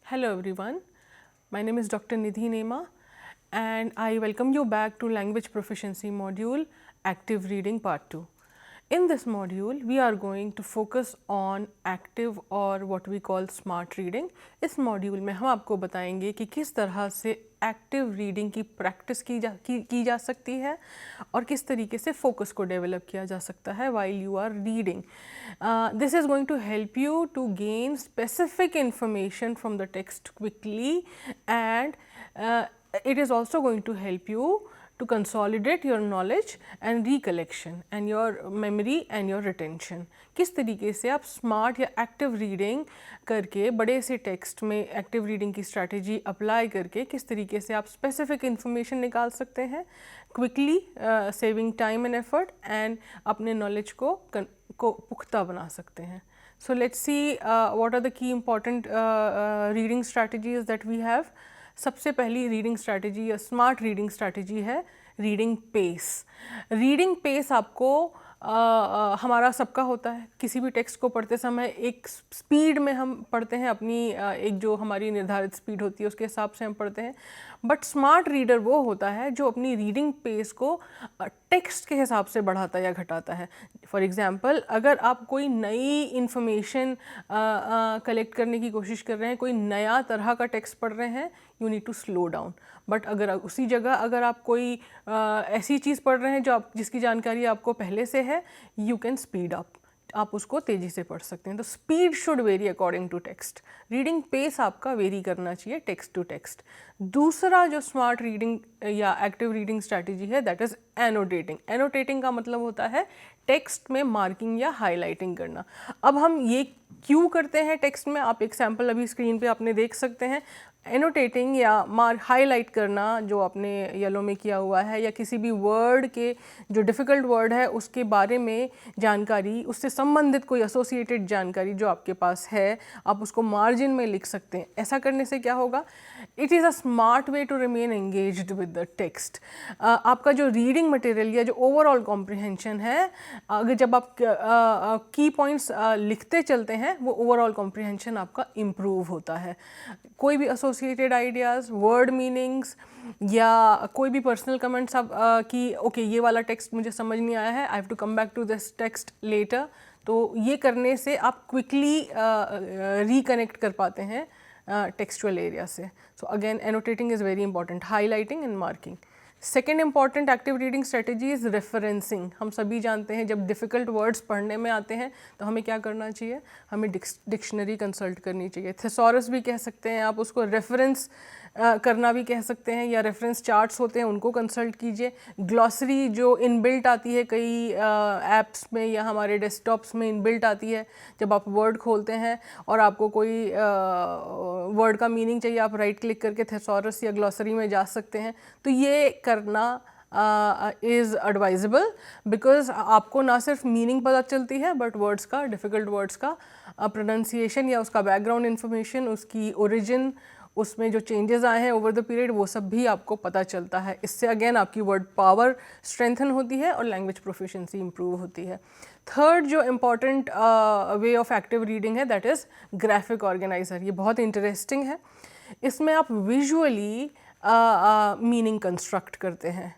Hello everyone, my name is Dr. Nidhi Nema and I welcome you back to Language Proficiency module Active Reading Part 2. In this module, we are going to focus on active or what we call smart reading. इस module में हम आपको बताएंगे कि किस तरह से active reading की प्रैक्टिस की जा सकती है और किस तरीके से फोकस को डेवलप किया जा सकता है while you are reading. This is going to help you to gain specific information from the text quickly and it is also going to help you to consolidate your knowledge and recollection and your memory and your retention. किस तरीके से आप smart या active reading करके बड़े से text में active reading की स्ट्रैटेजी अप्लाई करके किस तरीके से आप स्पेसिफिक इन्फॉर्मेशन निकाल सकते हैं quickly, saving time and effort and अपने नॉलेज को पुख्ता बना सकते हैं. So let's see what are the key important reading strategies that we have. सबसे पहली रीडिंग स्ट्रैटेजी या स्मार्ट रीडिंग स्ट्रैटेजी है रीडिंग पेस. रीडिंग पेस आपको हमारा सबका होता है. किसी भी टेक्स्ट को पढ़ते समय एक स्पीड में हम पढ़ते हैं, अपनी एक जो हमारी निर्धारित स्पीड होती है उसके हिसाब से हम पढ़ते हैं. बट स्मार्ट रीडर वो होता है जो अपनी रीडिंग पेस को टेक्स्ट के हिसाब से बढ़ाता या घटाता है. फॉर एग्ज़ाम्पल, अगर आप कोई नई इन्फॉर्मेशन कलेक्ट करने की कोशिश कर रहे हैं, कोई नया तरह का टेक्स्ट पढ़ रहे हैं, you need to slow down. But अगर उसी जगह अगर आप कोई ऐसी चीज़ पढ़ रहे हैं जिसकी जानकारी आपको पहले से है, यू कैन स्पीड अप. आप उसको तेज़ी से पढ़ सकते हैं. तो speed should vary according to text. Reading pace आपका वेरी करना चाहिए टेक्स्ट टू टेक्स्ट. दूसरा जो स्मार्ट रीडिंग या एक्टिव रीडिंग स्ट्रैटेजी है दैट इज़ एनोटेटिंग. एनोटेटिंग का मतलब होता है टेक्स्ट में मार्किंग या हाईलाइटिंग करना. अब हम ये क्यों करते हैं टेक्स्ट में, आप एक सैम्पल अभी स्क्रीन पे आपने देख सकते हैं. एनोटेटिंग या हाईलाइट करना जो आपने येलो में किया हुआ है, या किसी भी वर्ड के जो डिफ़िकल्ट वर्ड है उसके बारे में जानकारी, उससे संबंधित कोई एसोसिएटेड जानकारी जो आपके पास है, आप उसको मार्जिन में लिख सकते हैं. ऐसा करने से क्या होगा, it is a smart way to remain engaged with the text. आपका जो रीडिंग मटेरियल या जो ओवरऑल कॉम्प्रिहेंशन है, अगर जब आप की पॉइंट्स लिखते चलते हैं, वो ओवरऑल कॉम्प्रिहेंशन आपका इम्प्रूव होता है. कोई भी एसोसिएटेड आइडियाज़, वर्ड मीनिंग्स या कोई भी पर्सनल कमेंट्स आप कि ओके ये वाला टेक्स्ट मुझे समझ नहीं आया है, I have to come back to this text later. तो ये करने से आप क्विकली रिकनेक्ट कर पाते हैं टेक्सचुअल एरिया से. So again annotating is very important, highlighting and marking. Second important active reading strategy is referencing. हम सभी जानते हैं जब डिफ़िकल्ट वर्ड्स पढ़ने में आते हैं तो हमें क्या करना चाहिए, हमें डिक्शनरी कंसल्ट करनी चाहिए. थेसॉरस भी कह सकते हैं आप उसको, रेफरेंस करना भी कह सकते हैं, या रेफरेंस चार्ट्स होते हैं उनको कंसल्ट कीजिए. ग्लॉसरी जो इनबिल्ट आती है कई ऐप्स में या हमारे डेस्कटॉप्स में इनबिल्ट आती है, जब आप वर्ड खोलते हैं और आपको कोई वर्ड का मीनिंग चाहिए, आप राइट क्लिक करके थेसॉरस या ग्लॉसरी में जा सकते हैं. तो ये करना इज़ एडवाइजेबल बिकॉज आपको ना सिर्फ मीनिंग पता चलती है बट वर्ड्स का, डिफ़िकल्ट वर्ड्स का प्रोनाउंसिएशन या उसका बैकग्राउंड इन्फॉर्मेशन, उसकी ओरिजिन, उसमें जो चेंजेस आए हैं ओवर द पीरियड, वो सब भी आपको पता चलता है. इससे अगेन आपकी वर्ड पावर स्ट्रेंथन होती है और लैंग्वेज प्रोफिशिएंसी इंप्रूव होती है. थर्ड जो important way of active reading है दैट इज़ ग्राफिक ऑर्गेनाइजर. ये बहुत इंटरेस्टिंग है. इसमें आप विजुअली मीनिंग कंस्ट्रक्ट करते हैं.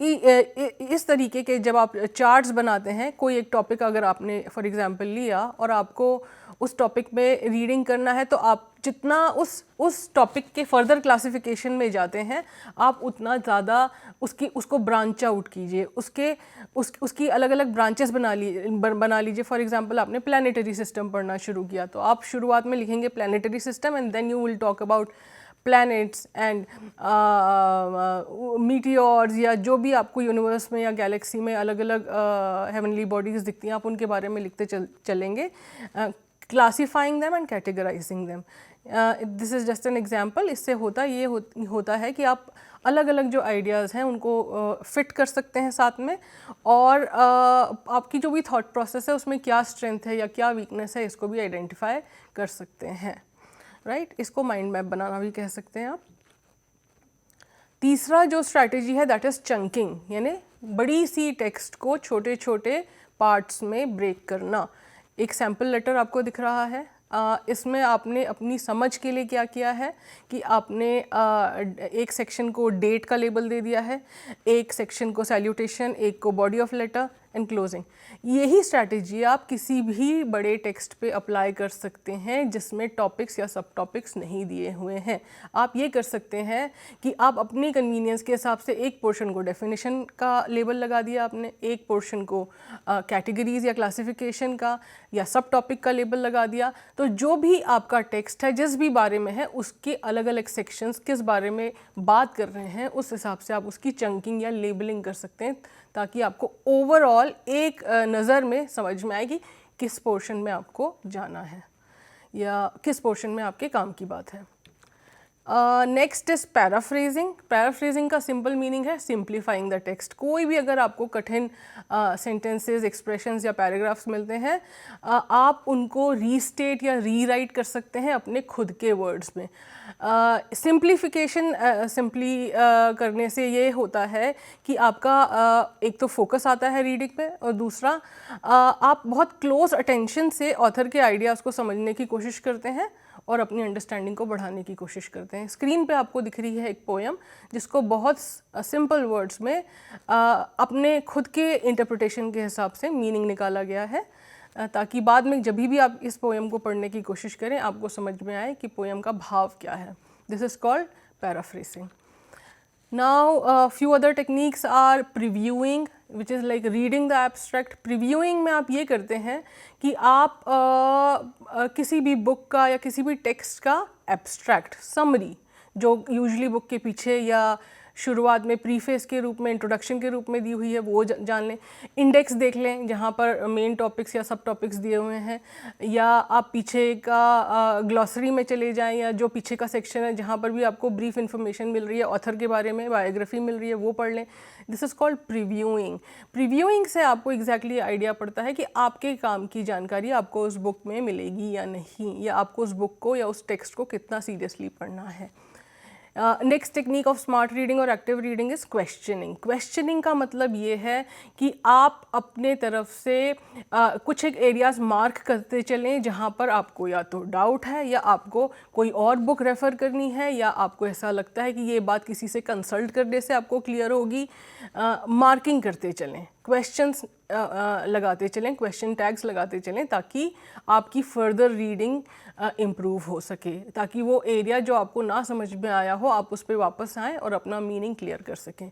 इस तरीके के जब आप चार्ट्स बनाते हैं, कोई एक टॉपिक अगर आपने फॉर एग्जांपल लिया और आपको उस टॉपिक में रीडिंग करना है, तो आप जितना उस टॉपिक के फर्दर क्लासिफिकेशन में जाते हैं, आप उतना ज़्यादा उसको ब्रांच आउट कीजिए, उसकी अलग अलग ब्रांचेस बना लीजिए. फॉर एग्जांपल आपने प्लानिटरी सिस्टम पढ़ना शुरू किया, तो आप शुरुआत में लिखेंगे planetary system and then you will talk about planets and meteors या जो भी आपको यूनिवर्स में या गैलेक्सी में अलग अलग हेवनली बॉडीज़ दिखती हैं, आप उनके बारे में लिखते चलेंगे, classifying them and categorising them. This is just an example. इससे होता है कि आप अलग अलग जो आइडियाज़ हैं उनको फिट कर सकते हैं साथ में, और आपकी जो भी थॉट प्रोसेस है उसमें क्या स्ट्रेंथ है या क्या वीकनेस है, इसको भी आइडेंटिफाई कर सकते हैं. राइट, इसको माइंड मैप बनाना भी कह सकते हैं आप. तीसरा जो स्ट्रैटेजी है दैट इज़ चंकिंग, यानी बड़ी सी टेक्स्ट को छोटे छोटे पार्ट्स में ब्रेक करना. एक सैम्पल लेटर आपको दिख रहा है, इसमें आपने अपनी समझ के लिए क्या किया है कि आपने एक सेक्शन को डेट का लेबल दे दिया है, एक सेक्शन को सैल्यूटेशन, एक को body of letter and closing. यही स्ट्रैटेजी आप किसी भी बड़े टेक्स्ट पे अप्लाई कर सकते हैं जिसमें टॉपिक्स या सब टॉपिक्स नहीं दिए हुए हैं। आप ये कर सकते हैं कि आप अपनी कन्वीनियंस के हिसाब से एक पोर्शन को डेफिनेशन का लेबल लगा दिया आपने, एक पोर्शन को कैटेगरीज या क्लासिफिकेशन का या सब टॉपिक का लेबल लगा दिया। तो जो भी आपका टेक्स्ट है, जिस भी बारे में है, उसके अलग अलग सेक्शंस किस बारे में बात कर रहे हैं, उस हिसाब से आप उसकी चंकिंग या लेबलिंग कर सकते हैं, ताकि आपको ओवरऑल एक नज़र में समझ में आए कि किस पोर्शन में आपको जाना है या किस पोर्शन में आपके काम की बात है। Next is paraphrasing. पैराफ्रेजिंग का सिंपल मीनिंग है सिंप्लीफाइंग द टेक्स्ट। कोई भी अगर आपको कठिन सेंटेंसेस, एक्सप्रेशंस या पैराग्राफ्स मिलते हैं, आप उनको रीस्टेट या रीराइट कर सकते हैं अपने खुद के वर्ड्स में। सिंप्लीफिकेशन सिंपली करने से ये होता है कि आपका एक तो फोकस आता है रीडिंग पे, और दूसरा आप बहुत क्लोज अटेंशन से ऑथर के आइडियाज़ को समझने की कोशिश करते हैं और अपनी अंडरस्टैंडिंग को बढ़ाने की कोशिश करते हैं। स्क्रीन पे आपको दिख रही है एक पोएम जिसको बहुत सिंपल वर्ड्स में अपने खुद के इंटरप्रिटेशन के हिसाब से मीनिंग निकाला गया है, ताकि बाद में जब भी आप इस पोएम को पढ़ने की कोशिश करें आपको समझ में आए कि पोएम का भाव क्या है। This is called paraphrasing. Now few other techniques are previewing, which is like reading the abstract. Previewing में आप ये करते हैं कि आप किसी भी बुक का या किसी भी टेक्स्ट का एब्स्ट्रैक्ट समरी, जो यूजुअली बुक के पीछे या शुरुआत में प्रीफेस के रूप में, इंट्रोडक्शन के रूप में दी हुई है, वो जान लें। इंडेक्स देख लें जहाँ पर मेन टॉपिक्स या सब टॉपिक्स दिए हुए हैं, या आप पीछे का ग्लॉसरी में चले जाएं, या जो पीछे का सेक्शन है जहाँ पर भी आपको ब्रीफ इन्फॉर्मेशन मिल रही है, ऑथर के बारे में बायोग्राफी मिल रही है, वो पढ़ लें। This is called previewing. Previewing से आपको एग्जैक्टली आइडिया पड़ता है कि आपके काम की जानकारी आपको उस बुक में मिलेगी या नहीं, या आपको उस बुक को या उस टेक्स्ट को कितना सीरियसली पढ़ना है। Next technique of smart reading और active reading is questioning. Questioning का मतलब ये है कि आप अपने तरफ से कुछ एक एरियाज़ मार्क करते चलें जहाँ पर आपको या तो डाउट है, या आपको कोई और बुक रेफ़र करनी है, या आपको ऐसा लगता है कि ये बात किसी से कंसल्ट करने से आपको क्लियर होगी। मार्किंग करते चलें, क्वेश्चंस लगाते चलें, क्वेश्चन टैग्स लगाते चलें, ताकि आपकी फर्दर रीडिंग इम्प्रूव हो सके, ताकि वो एरिया जो आपको ना समझ में आया हो आप उस पर वापस आएँ और अपना मीनिंग क्लियर कर सकें।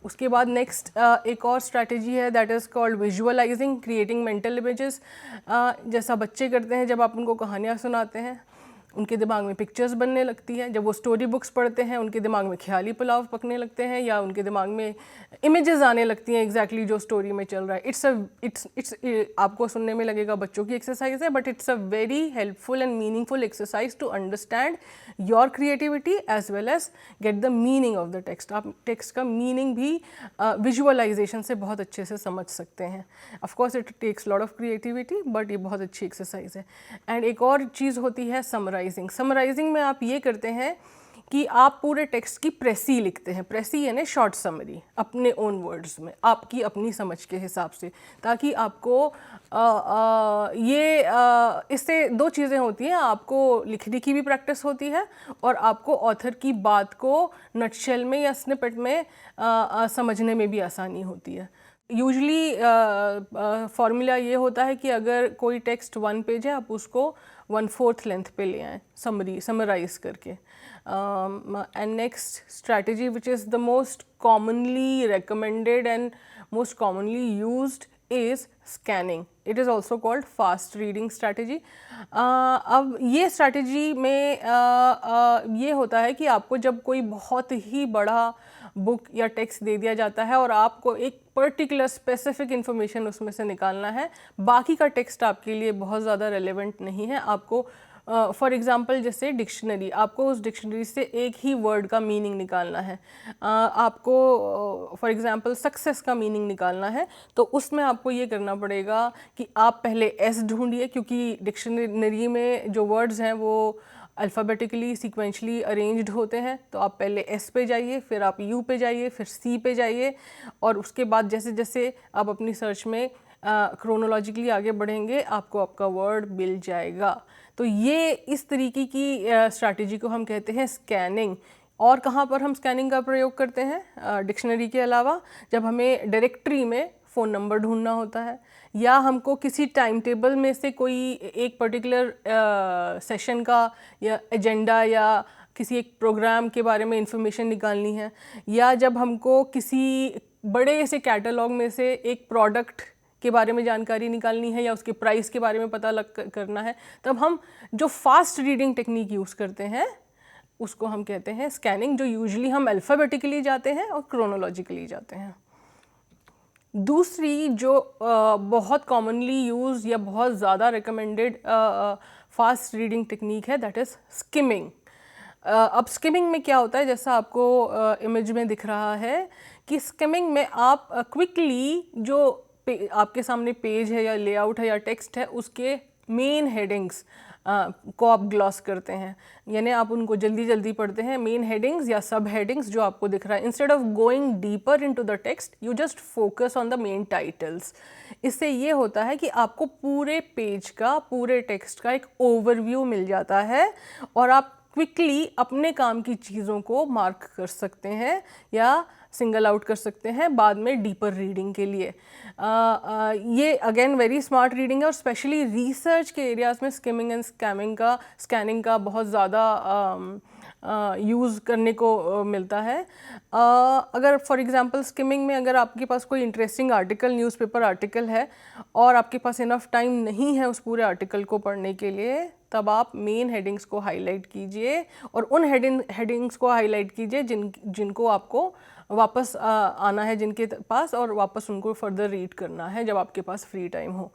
उसके बाद नेक्स्ट एक और स्ट्रैटेजी है, that is called visualising, creating mental images. जैसा बच्चे करते हैं जब आप उनको कहानियाँ सुनाते हैं, उनके दिमाग में पिक्चर्स बनने लगती हैं। जब वो स्टोरी बुक्स पढ़ते हैं उनके दिमाग में ख्याली पुलाव पकने लगते हैं, या उनके दिमाग में इमेजेस आने लगती हैं एग्जैक्टली जो स्टोरी में चल रहा है। इट्स आपको सुनने में लगेगा बच्चों की एक्सरसाइज है, but it's a very helpful and meaningful exercise to understand your creativity as well as get the meaning of the text. आप टेक्स्ट का मीनिंग भी विजुअलाइजेशन से बहुत अच्छे से समझ सकते हैं। Of course it takes lot of creativity, but ये बहुत अच्छी एक्सरसाइज है। एंड एक और चीज़ होती है समराइजिंग। समराइजिंग में आप ये करते हैं कि आप पूरे टेक्स्ट की प्रेसी लिखते हैं। प्रेसी यानी शॉर्ट समरी, अपने ओन वर्ड्स में, आपकी अपनी समझ के हिसाब से, ताकि आपको इससे दो चीज़ें होती हैं, आपको लिखने की भी प्रैक्टिस होती है और आपको ऑथर की बात को नटशेल में या स्निपेट में समझने में भी आसानी होती है। यूजली फॉर्मूला ये होता है कि अगर कोई टेक्स्ट 1 पेज है, आप उसको 1/4 लेंथ पे ले आएँ समराइज करके। And next strategy which is the most commonly recommended and most commonly used is scanning. It is also called fast reading strategy. अब ये स्ट्रैटेजी में ये होता है कि आपको जब कोई बहुत ही बड़ा बुक या टेक्स्ट दे दिया जाता है और आपको एक पर्टिकुलर स्पेसिफिक इन्फॉर्मेशन उसमें से निकालना है, बाकी का टेक्स्ट आपके लिए बहुत ज़्यादा रेलेवेंट नहीं है। आपको फॉर एग्ज़ाम्पल जैसे डिक्शनरी, आपको उस डिक्शनरी से एक ही वर्ड का मीनिंग निकालना है। आपको फॉर एग्ज़ाम्पल सक्सेस का मीनिंग निकालना है, तो उसमें आपको ये करना पड़ेगा कि आप पहले एस ढूंढिए, क्योंकि डिक्शनरी में जो वर्ड्स हैं वो अल्फ़ाबेटिकली सीक्वेंशली अरेंज्ड होते हैं। तो आप पहले एस पे जाइए, फिर आप यू पे जाइए, फिर सी पे जाइए, और उसके बाद जैसे जैसे आप अपनी सर्च में क्रोनोलॉजिकली आगे बढ़ेंगे आपको आपका वर्ड मिल जाएगा। तो ये इस तरीके की स्ट्रैटेजी को हम कहते हैं स्कैनिंग। और कहाँ पर हम स्कैनिंग का प्रयोग करते हैं डिक्शनरी के अलावा? जब हमें डायरेक्टरी में फ़ोन नंबर ढूंढना होता है, या हमको किसी टाइम टेबल में से कोई एक पर्टिकुलर सेशन का या एजेंडा या किसी एक प्रोग्राम के बारे में इंफॉर्मेशन निकालनी है, या जब हमको किसी बड़े से कैटलॉग में से एक प्रोडक्ट के बारे में जानकारी निकालनी है या उसके प्राइस के बारे में पता करना है, तब हम जो फास्ट रीडिंग टेक्निक यूज़ करते हैं उसको हम कहते हैं स्कैनिंग, जो यूजुअली हम अल्फ़ाबेटिकली जाते हैं और क्रोनोलॉजिकली जाते हैं। दूसरी जो बहुत कॉमनली यूज़ या बहुत ज़्यादा रिकमेंडेड फास्ट रीडिंग टेक्निक है, दैट इज़ स्किमिंग। अब स्किमिंग में क्या होता है, जैसा आपको इमेज में दिख रहा है कि स्किमिंग में आप क्विकली जो आपके सामने पेज है या लेआउट है या टेक्स्ट है, उसके मेन हेडिंग्स को आप ग्लॉस करते हैं, यानी आप उनको जल्दी जल्दी पढ़ते हैं। मेन हेडिंग्स या सब हेडिंग्स जो आपको दिख रहा है, instead of going deeper into the text you just focus on the main titles. इससे ये होता है कि आपको पूरे पेज का, पूरे टेक्स्ट का एक ओवरव्यू मिल जाता है और आप क्विकली अपने काम की चीज़ों को मार्क कर सकते हैं या सिंगल आउट कर सकते हैं बाद में डीपर रीडिंग के लिए। ये अगेन वेरी स्मार्ट रीडिंग है और स्पेशली रिसर्च के एरियाज़ में स्किमिंग एंड स्कैनिंग का बहुत ज़्यादा यूज़ करने को मिलता है। अगर फॉर एग्ज़ाम्पल स्किमिंग में अगर आपके पास कोई इंटरेस्टिंग आर्टिकल, न्यूज़पेपर आर्टिकल है और आपके पास इनफ टाइम नहीं है उस पूरे आर्टिकल को पढ़ने के लिए, तब आप मेन हेडिंग्स को हाईलाइट कीजिए और उन हेडिंग्स को हाईलाइट कीजिए जिनको आपको वापस आना है जिनके पास, और वापस उनको फर्दर रीड करना है जब आपके पास फ्री टाइम हो।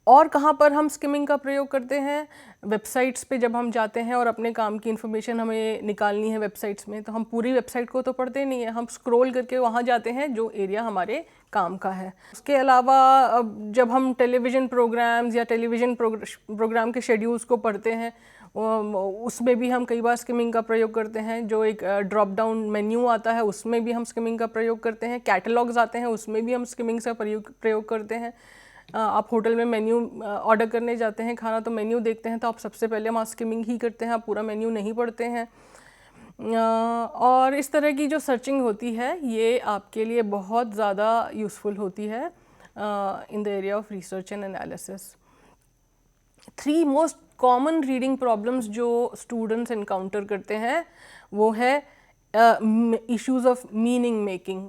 और कहाँ पर हम स्किमिंग का प्रयोग करते हैं? वेबसाइट्स पे जब हम जाते हैं और अपने काम की इन्फॉर्मेशन हमें निकालनी है वेबसाइट्स में, तो हम पूरी वेबसाइट को तो पढ़ते नहीं है, हम स्क्रॉल करके वहाँ जाते हैं जो एरिया हमारे काम का है। उसके अलावा जब हम टेलीविज़न प्रोग्राम्स या टेलीविज़न प्रोग्राम के शेड्यूल्स को पढ़ते हैं, उसमें भी हम कई बार स्किमिंग का प्रयोग करते हैं। जो एक ड्रॉप डाउन मेन्यू आता है उसमें भी हम स्किमिंग का प्रयोग करते हैं। कैटलॉग्स आते हैं उसमें भी हम स्किमिंग का प्रयोग करते हैं। आप होटल में मेन्यू ऑर्डर करने जाते हैं खाना, तो मेन्यू देखते हैं तो आप सबसे पहले वहाँ स्किमिंग ही करते हैं, आप पूरा मेन्यू नहीं पढ़ते हैं। और इस तरह की जो सर्चिंग होती है ये आपके लिए बहुत ज़्यादा यूज़फुल होती है in the area of research and analysis. 3 most common reading problems जो स्टूडेंट्स इनकाउंटर करते हैं वो है issues of meaning making,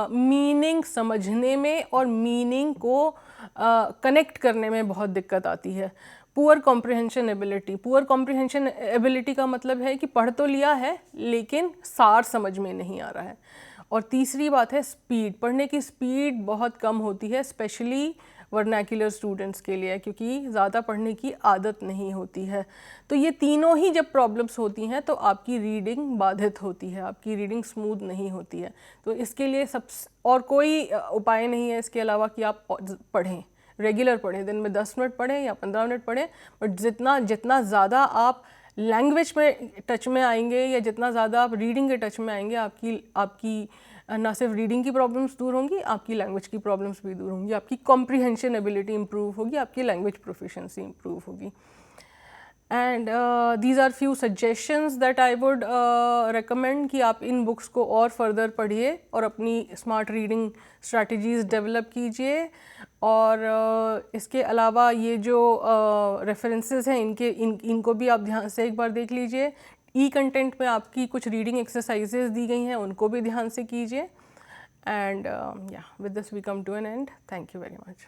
meaning समझने में और मीनिंग को कनेक्ट करने में बहुत दिक्कत आती है। पुअर कॉम्प्रिहेंशन एबिलिटी का मतलब है कि पढ़ तो लिया है लेकिन सार समझ में नहीं आ रहा है। और तीसरी बात है स्पीड, पढ़ने की स्पीड बहुत कम होती है, स्पेशली वर्नैक्युलर स्टूडेंट्स के लिए, क्योंकि ज़्यादा पढ़ने की आदत नहीं होती है। तो ये तीनों ही जब प्रॉब्लम्स होती हैं तो आपकी रीडिंग बाधित होती है, आपकी रीडिंग स्मूथ नहीं होती है। तो इसके लिए और कोई उपाय नहीं है इसके अलावा कि आप पढ़ें, रेगुलर पढ़ें, दिन में 10 मिनट पढ़ें या 15 मिनट पढ़ें, बट जितना ज़्यादा आप लैंग्वेज में टच में आएंगे या जितना ज़्यादा आप रीडिंग के टच में आएंगे, आपकी ना सिर्फ रीडिंग की प्रॉब्लम्स दूर होंगी, आपकी लैंग्वेज की प्रॉब्लम्स भी दूर होंगी, आपकी कॉम्प्रिहेंशन एबिलिटी इम्प्रूव होगी, आपकी लैंग्वेज प्रोफिशिएंसी इम्प्रूव होगी। And these are few suggestions that I would recommend कि आप इन बुक्स को और फर्दर पढ़िए और अपनी स्मार्ट रीडिंग स्ट्रैटेजीज़ डेवलप कीजिए। और इसके अलावा ये जो रेफरेंसेस हैं इनको भी आप ध्यान से एक बार देख लीजिए। कंटेंट में आपकी कुछ रीडिंग एक्सरसाइजेज दी गई हैं, उनको भी ध्यान से कीजिए। And with this we come to an end. Thank you very much.